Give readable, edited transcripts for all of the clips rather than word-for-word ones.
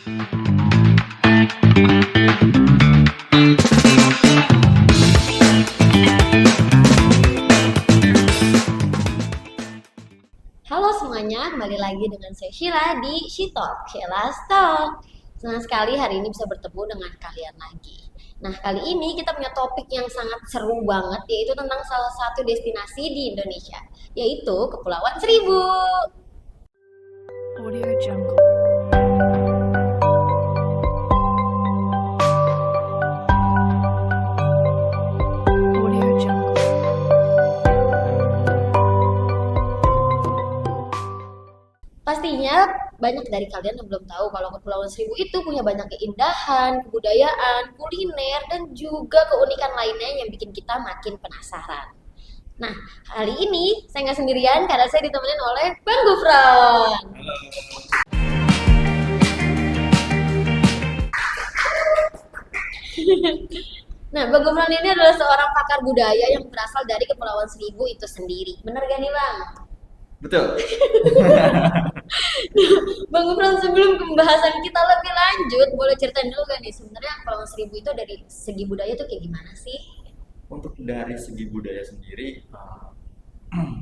Halo semuanya, kembali lagi dengan saya Sheila di She Talk, Sheila's Talk. Senang sekali hari ini bisa bertemu dengan kalian lagi. Nah, kali ini kita punya topik yang sangat seru banget, yaitu tentang salah satu destinasi di Indonesia, yaitu Kepulauan Seribu. Audio Jungle. Audio Jungle. Pastinya banyak dari kalian yang belum tahu kalau Kepulauan Seribu itu punya banyak keindahan, kebudayaan, kuliner, dan juga keunikan lainnya yang bikin kita makin penasaran. Nah, kali ini saya nggak sendirian karena saya ditemenin oleh Bang Gufron. Nah, Bang Gufron ini adalah seorang pakar budaya yang berasal dari Kepulauan Seribu itu sendiri. Bener gak nih, Bang? Betul. Bang Gufron, sebelum pembahasan kita lebih lanjut, boleh ceritain dulu kan nih sebenarnya Kepulauan Seribu itu dari segi budaya tuh kayak gimana sih? Untuk dari segi budaya sendiri,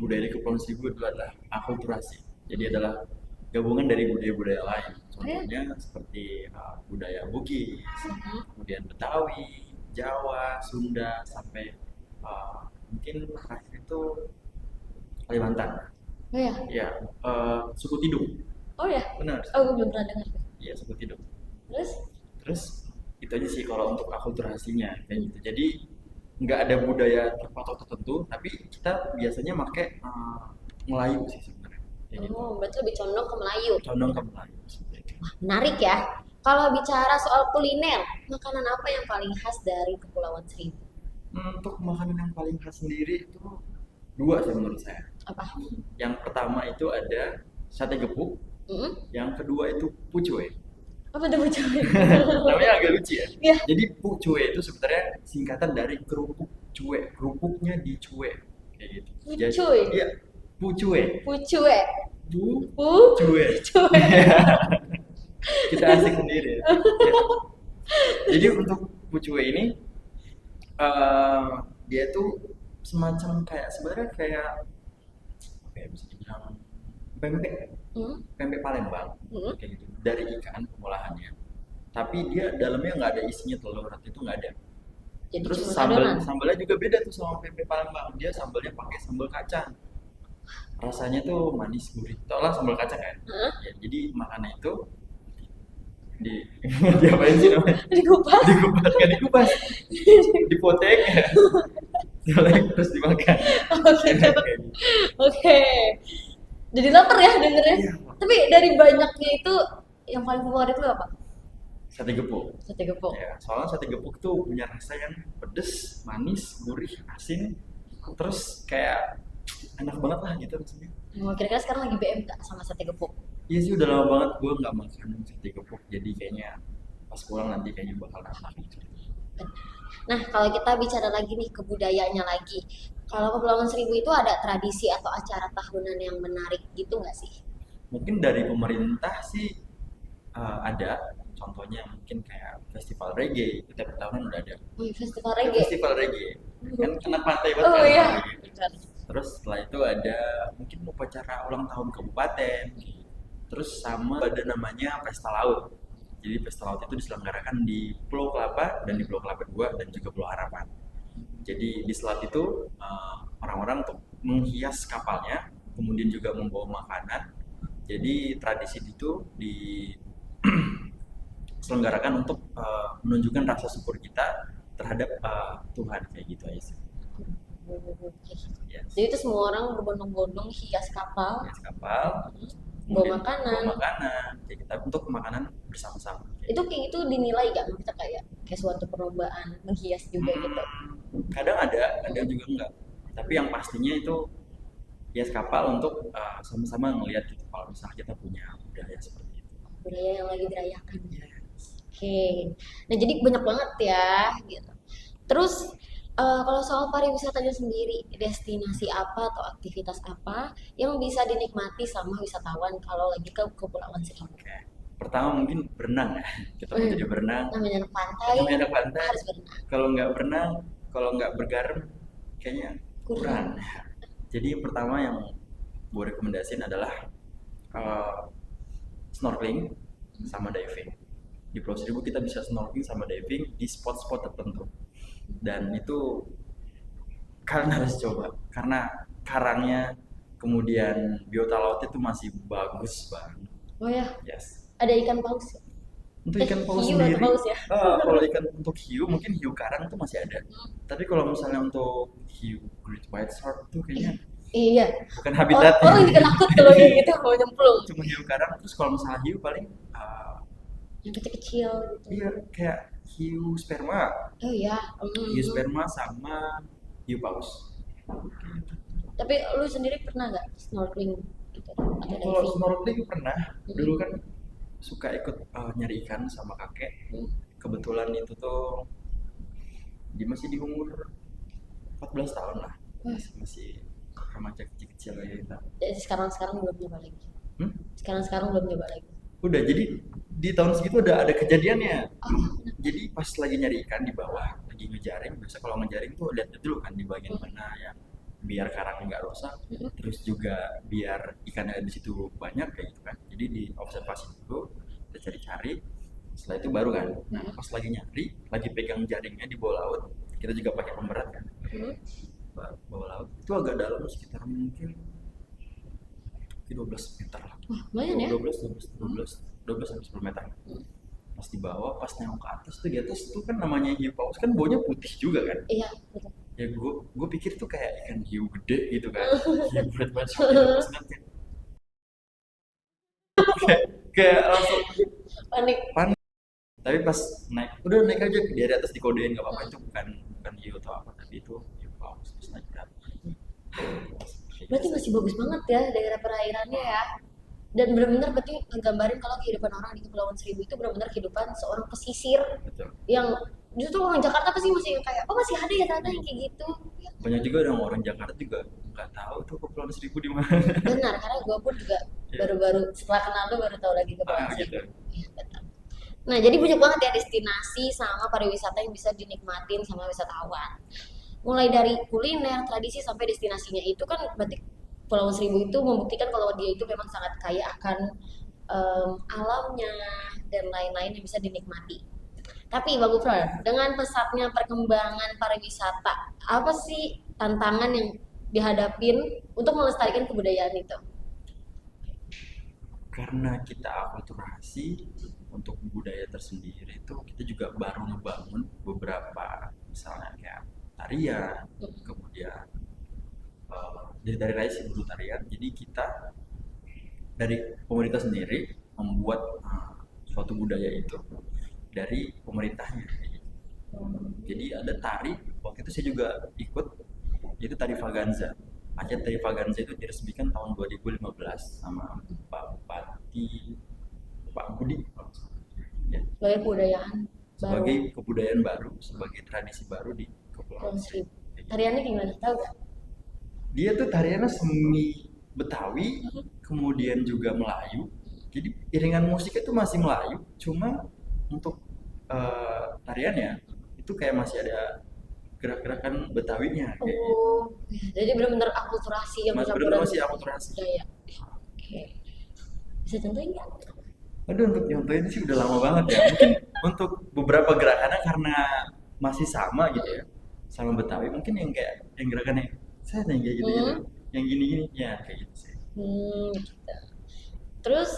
budaya di Kepulauan Seribu itu adalah akulturasi. Jadi adalah gabungan dari budaya-budaya lain. Contohnya seperti budaya Bugis, kemudian Betawi, Jawa, Sunda, sampai mungkin terakhir itu Kalimantan. Oh ya? Ya, suku Tidung. Oh ya? Benar. Oh, gue belum pernah dengar. Iya, suku Tidung. Terus? Terus itu aja sih kalau untuk akulturasinya kayak gitu. Jadi nggak ada budaya terpatok tertentu, tapi kita biasanya pakai Melayu sih sebenarnya. Kayak gitu. Oh, berarti lebih condong ke Melayu. Condong ke Melayu seperti itu. Wah, menarik ya. Kalau bicara soal kuliner, makanan apa yang paling khas dari Kepulauan Seribu? Untuk makanan yang paling khas sendiri itu dua sih menurut saya. Apa? Yang pertama itu ada sate gepuk, Hmm? yang kedua itu pucue. Apa tuh bocor? Namanya agak lucu ya. Iya. Jadi pucue itu sebenarnya singkatan dari kerupuk cuek, kerupuknya dicuek kayak gitu. Pucuy? Iya, pucue. Pucue. Pucue. Pucue. Kita asik sendiri ya. Jadi untuk pucue ini dia tuh semacam kayak sebenarnya kayak apa ya, bisa dibilang pempek Hmm? pempek Palembang Hmm? kayak gitu dari ikan pengolahannya, tapi dia dalamnya nggak ada isinya telur itu nggak ada. Jadi Terus cuma adonan. sambalnya juga beda tuh sama pempek Palembang, dia sambalnya pakai sambal kacang, rasanya tuh manis gurih, tau lah sambal kacang kan Hah? ya. Jadi makannya itu di diapain sih namanya, Dikupas? dikupas kan, dikupas dipotek terus dimakan. Oke. Kayak gitu. Oke. Jadi lapar ya dengernya. Iya. Tapi dari banyaknya itu yang paling favorit lu apa? Sate gepuk Sate gepuk. ya, soalnya sate gepuk tuh punya rasa yang pedes, manis, gurih, asin, terus kayak enak banget lah gitu rasanya. Oh, kira-kira sekarang lagi BM gak sama sate gepuk? Iya sih, udah lama banget gue nggak makan sate gepuk, jadi kayaknya pas pulang nanti kayaknya bakal nambah gitu. Nah, kalau kita bicara lagi nih kebudayaannya lagi. Kalau Kepulauan Seribu itu ada tradisi atau acara tahunan yang menarik gitu nggak sih? Mungkin dari pemerintah sih ada, contohnya mungkin kayak festival reggae, kita tahunan udah ada. Wih, festival reggae. Festival reggae, kan anak pantai banget Oh kan iya. reggae. Terus setelah itu ada mungkin upacara ulang tahun kabupaten, terus sama ada namanya pesta laut. Jadi pesta laut itu diselenggarakan di Pulau Kelapa dan di Pulau Kelapa 2 dan juga Pulau Harapan. Jadi di selat itu orang-orang untuk menghias kapalnya, kemudian juga membawa makanan. Jadi tradisi itu diselenggarakan untuk menunjukkan rasa syukur kita terhadap Tuhan kayak gitu aja sih. Yes. Jadi itu semua orang berbondong-bondong hias kapal, Hias kapal, bawa kemudian makanan. bawa makanan, kayak kita untuk makanan bersama-sama. Itu kayak itu dinilai gak? Kita kayak suatu perlombaan menghias juga gitu. Kadang ada juga enggak. Tapi yang pastinya itu hias kapal untuk sama-sama ngelihat gitu kalau misalnya kita punya budaya seperti itu. Budaya yang lagi dirayakan. Yes. Oke. Nah, jadi banyak banget ya gitu. Terus kalau soal pariwisatanya sendiri, destinasi apa atau aktivitas apa yang bisa dinikmati sama wisatawan kalau lagi ke Kepulauan Seribu? Oke. pertama mungkin berenang ya. Kita mau jadi berenang. Namanya anak pantai, Namanya anak pantai. harus berenang. Kalau nggak berenang, kalau nggak bergaram, kayaknya kurang. Jadi yang pertama yang gue rekomendasiin adalah eh, snorkeling sama diving. Di Pulau Seribu kita bisa snorkeling sama diving di spot-spot tertentu. Dan itu kalian harus coba karena karangnya kemudian biota lautnya itu masih bagus banget. Oh ya, Yes. ada ikan paus ya? Untuk ikan paus Hiu atau sendiri, paus ya? kalau ikan untuk hiu mungkin hiu karang itu masih ada. Tapi kalau misalnya untuk hiu great white shark tuh kayaknya Iya. bukan habitatnya. Orang juga takut kalau kayak gitu mau nyemplung. Cuma hiu karang. Terus kalau misalnya hiu paling Yang kecil-kecil gitu. iya kayak hiu sperma, Oh iya. hiu sperma sama hiu paus. Tapi lu sendiri pernah nggak snorkeling gitu atau Kalau diving? snorkeling pernah, dulu kan suka ikut nyari ikan sama kakek. Hmm. Kebetulan itu tuh masih di umur 14 tahun lah, masih remaja kecil-kecil kayak gitu. Jadi sekarang belum nyoba lagi. Hmm? Sekarang belum nyoba lagi. Udah, jadi di tahun segitu ada kejadiannya. Jadi pas lagi nyari ikan di bawah, lagi ngejaring, biasa kalau ngejaring tuh lihat dulu kan di bagian mana ya, biar karangnya nggak rusak, terus juga biar ikannya di situ banyak kayak gitu kan. Jadi di observasi dulu, kita cari-cari, setelah itu baru kan. Nah pas lagi nyari, lagi pegang jaringnya di bawah laut, kita juga pakai pemberat kan. Bawah laut itu agak dalam sekitar mungkin 12 meter lah. Wah, lumayan ya. 12 sampai 10 meter. Pas di bawah, pas nengok ke atas tuh, di atas tuh kan namanya hiu paus kan baunya putih juga kan. Iya, betul. Ya gue pikir tuh kayak ikan hiu gede gitu kan. Hiu berat banget gitu. Pas ngeliat kayak langsung Panik. panik. Tapi pas naik, udah naik aja dari atas dikodein nggak apa-apa, itu bukan hiu atau apa, tapi itu hiu paus. Terus naik ke atas. Berarti masih bagus banget ya daerah perairannya ya. Dan benar-benar berarti menggambarin kalau kehidupan orang di Kepulauan Seribu itu benar-benar kehidupan seorang pesisir Betul. yang justru orang Jakarta pasti masih yang kayak, oh masih ada ya ternyata yang kayak gitu. Ya, Banyak juga orang Jakarta juga nggak tahu tuh Kepulauan Seribu di mana. benar, karena gue pun juga baru-baru setelah kenal lu baru tahu lagi Kepulauan Seribu. Gitu. Iya, betul. Nah, jadi banyak banget ya destinasi sama pariwisata yang bisa dinikmatin sama wisatawan. Mulai dari kuliner, tradisi sampai destinasinya itu kan berarti Pulau Seribu itu membuktikan kalau dia itu memang sangat kaya akan alamnya dan lain-lain yang bisa dinikmati. Tapi Bang Gufron, dengan pesatnya perkembangan pariwisata, apa sih tantangan yang dihadapin untuk melestarikan kebudayaan itu? Karena kita akulturasi untuk budaya tersendiri itu kita juga baru ngebangun beberapa misalnya kayak tarian, kemudian jadi dari rai sih dulu tarian. Jadi kita dari pemerintah sendiri membuat suatu budaya itu dari pemerintahnya. Jadi ada tari, waktu itu saya juga ikut, itu tari Vaganza. Aceh Tari Vaganza itu diresmikan tahun 2015 sama Pak Bupati, Pak Budi, ya, Sebagai kebudayaan sebagai baru kebudayaan baru, sebagai tradisi baru di Pulau Kepulauan Seribu. Seribu. Tariannya gimana? Tahu gak? Dia tuh tariannya semi Betawi, kemudian juga Melayu. Jadi iringan musiknya tuh masih Melayu, cuma untuk tariannya itu kayak masih ada gerak-gerakan Betawinya. Kayak gitu. Oh, jadi benar-benar akulturasi yang Benar-benar masih akulturasi. budaya. Oke. Bisa contohin nggak? Aduh, untuk nyontohin sih udah lama banget ya. Mungkin untuk beberapa gerakannya karena masih sama gitu ya, sama Betawi. Mungkin yang kayak yang gerakannya saya yang kayak gitu, yang gini-gini ya kayak gitu sih. Gitu. Terus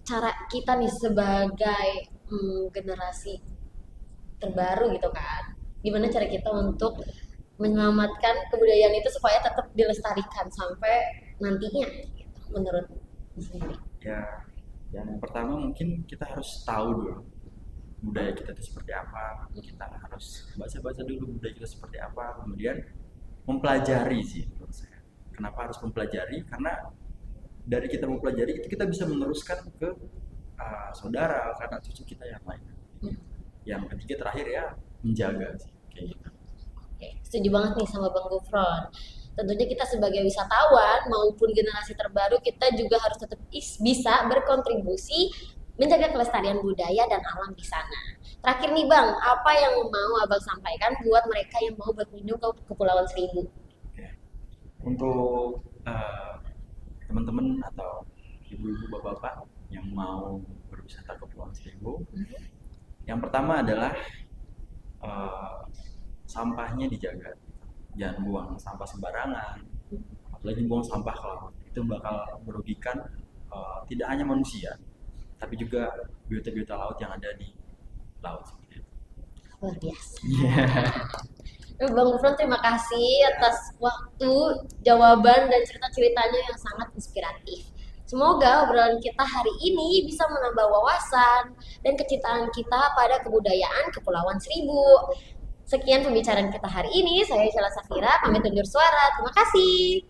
cara kita nih sebagai generasi terbaru gitu kan, gimana cara kita untuk menyelamatkan kebudayaan itu supaya tetap dilestarikan sampai nantinya gitu, menurut sendiri? Ya, yang pertama mungkin kita harus tahu dulu budaya kita itu seperti apa. Kita harus baca-baca dulu budaya kita seperti apa, kemudian mempelajari sih menurut saya. Kenapa harus mempelajari? Karena dari kita mempelajari itu kita bisa meneruskan ke saudara, karena cucu kita yang lain. Yang ketiga terakhir ya menjaga sih kayak gitu. Oke, setuju banget nih sama Bang Gufron. Tentunya kita sebagai wisatawan maupun generasi terbaru kita juga harus tetap bisa berkontribusi menjaga kelestarian budaya dan alam di sana. Terakhir nih Bang, apa yang mau Abang sampaikan buat mereka yang mau berkunjung ke Kepulauan Seribu? Oke. Untuk teman-teman atau ibu-ibu bapak-bapak yang mau berwisata ke Kepulauan Seribu, yang pertama adalah eh, sampahnya dijaga, jangan buang sampah sembarangan, apalagi buang sampah ke laut. Itu bakal merugikan tidak hanya manusia, tapi juga biota-biota laut yang ada di laut seperti itu. Luar biasa. Iya. Bang Gufron, terima kasih atas waktu, jawaban, dan cerita-ceritanya yang sangat inspiratif. Semoga obrolan kita hari ini bisa menambah wawasan dan kecintaan kita pada kebudayaan Kepulauan Seribu. Sekian pembicaraan kita hari ini. Saya Sheila Safira, pamit undur suara. Terima kasih.